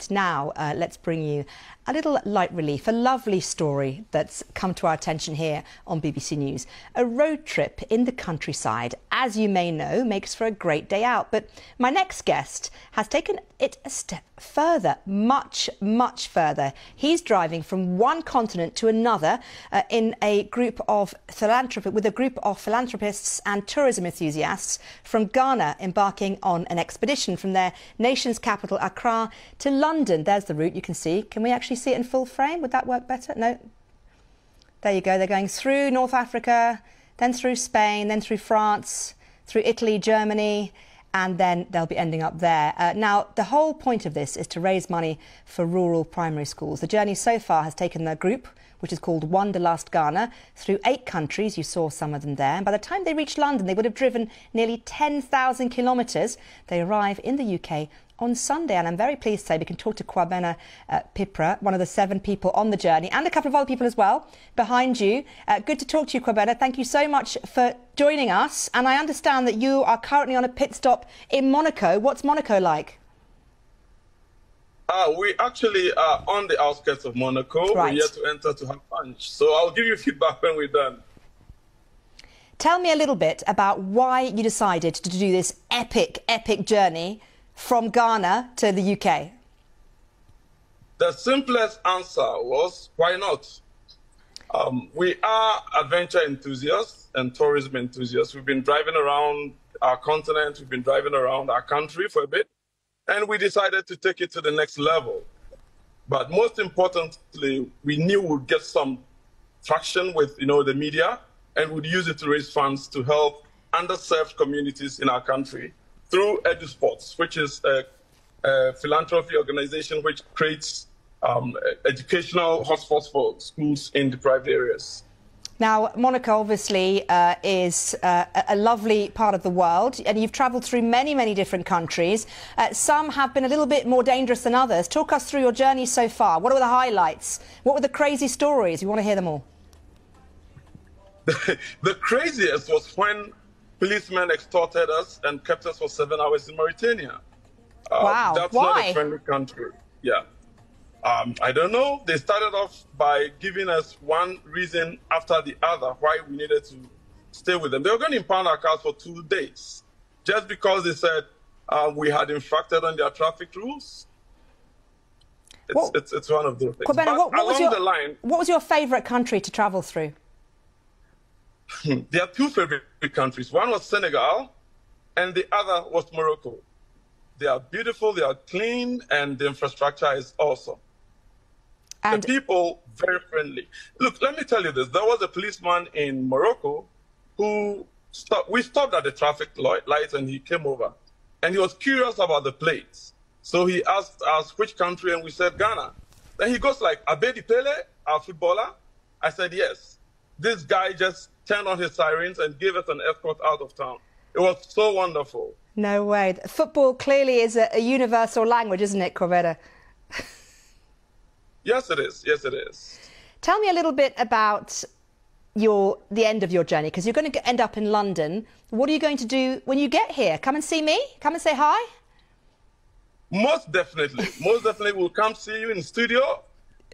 Now, let's bring you a little light relief, a lovely story that's come to our attention here on BBC News. A road trip in the countryside, as you may know, makes for a great day out. But my next guest has taken it a step further, much further. He's driving from one continent to another with a group of philanthropists and tourism enthusiasts from Ghana, embarking on an expedition from their nation's capital, Accra, to London. There's the route you can see. Can we actually see it in full frame? Would that work better? No. There you go. They're going through North Africa, then through Spain, then through France, through Italy, Germany, and then they'll be ending up there. Now, the whole point of this is to raise money for rural primary schools. The journey so far has taken the group, which is called Wanderlust Ghana, through 8 countries. You saw some of them there. And by the time they reach London, they would have driven nearly 10,000 kilometres. They arrive in the UK on Sunday, and I'm very pleased to say we can talk to Kwabena Pipra, one of the 7 people on the journey, and a couple of other people as well behind you. Good to talk to you, Kwabena. Thank you so much for joining us. And I understand that you are currently on a pit stop in Monaco. What's Monaco like? We actually are on the outskirts of Monaco. Right. We're here to enter to have lunch. So I'll give you feedback when we're done. Tell me a little bit about why you decided to do this epic journey from Ghana to the UK. The simplest answer was, why not? We are adventure enthusiasts and tourism enthusiasts. We've been driving around our continent, we've been driving around our country for a bit, and we decided to take it to the next level. But most importantly, we knew we'd get some traction with, the media, and we'd use it to raise funds to help underserved communities in our country through EduSports, which is a philanthropy organization which creates educational hotspots for schools in deprived areas. Now, Monaco obviously is a lovely part of the world, and you've travelled through many different countries. Some have been a little bit more dangerous than others. Talk us through your journey so far. What were the highlights? What were the crazy stories? We want to hear them all. The craziest was when policemen extorted us and kept us for 7 hours in Mauritania. Wow. That's Why? not a friendly country. Yeah. I don't know. They started off by giving us one reason after the other why we needed to stay with them. They were going to impound our cars for 2 days just because they said we had infracted on their traffic rules. It's one of those things. Kwabena, what was your favourite country to travel through? There are 2 favorite countries. One was Senegal, and the other was Morocco. They are beautiful, they are clean, and the infrastructure is awesome. And the people, very friendly. Look, let me tell you this. There was a policeman in Morocco who we stopped at the traffic lights, and he came over. And he was curious about the plates. So he asked us which country, and we said Ghana. Then he goes like, Abedi Pele, our footballer? I said, yes. This guy just turned on his sirens and gave us an escort out of town. It was so wonderful. No way. Football clearly is a universal language, isn't it, Kwabena? Yes, it is. Yes, it is. Tell me a little bit about the end of your journey, because you're going to end up in London. What are you going to do when you get here? Come and see me? Come and say hi? Most definitely. Most definitely we'll come see you in the studio.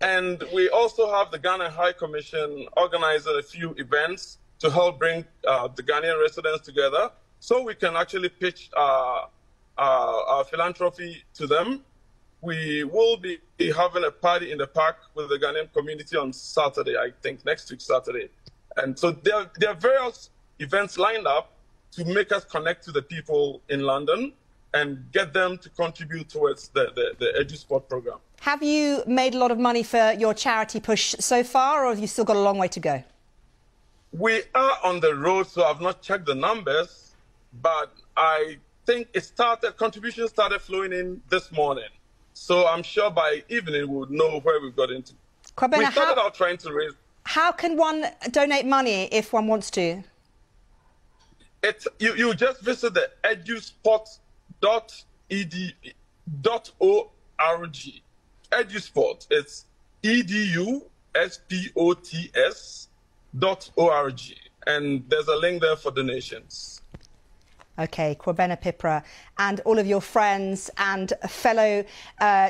And we also have the Ghana High Commission organizing a few events to help bring the Ghanaian residents together so we can actually pitch our philanthropy to them. We will be having a party in the park with the Ghanaian community on Saturday, I think, next week, Saturday. And so there are various events lined up to make us connect to the people in London and get them to contribute towards the EduSport program. Have you made a lot of money for your charity push so far, or have you still got a long way to go? We are on the road, so I've not checked the numbers, but I think contributions started flowing in this morning. So I'm sure by evening we'll know where we've got into. Kwabena, we started out trying to raise... How can one donate money if one wants to? You just visit the edusport.org. EduSport, it's EDUSPOTS.org, and there's a link there for donations. OK, Kwabena Pipra, and all of your friends and fellow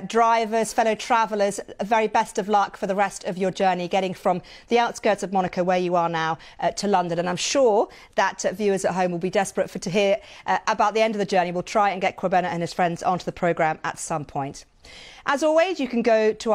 drivers, fellow travellers, very best of luck for the rest of your journey, getting from the outskirts of Monaco, where you are now, to London. And I'm sure that viewers at home will be desperate to hear about the end of the journey. We'll try and get Kwabena and his friends onto the programme at some point. As always, you can go to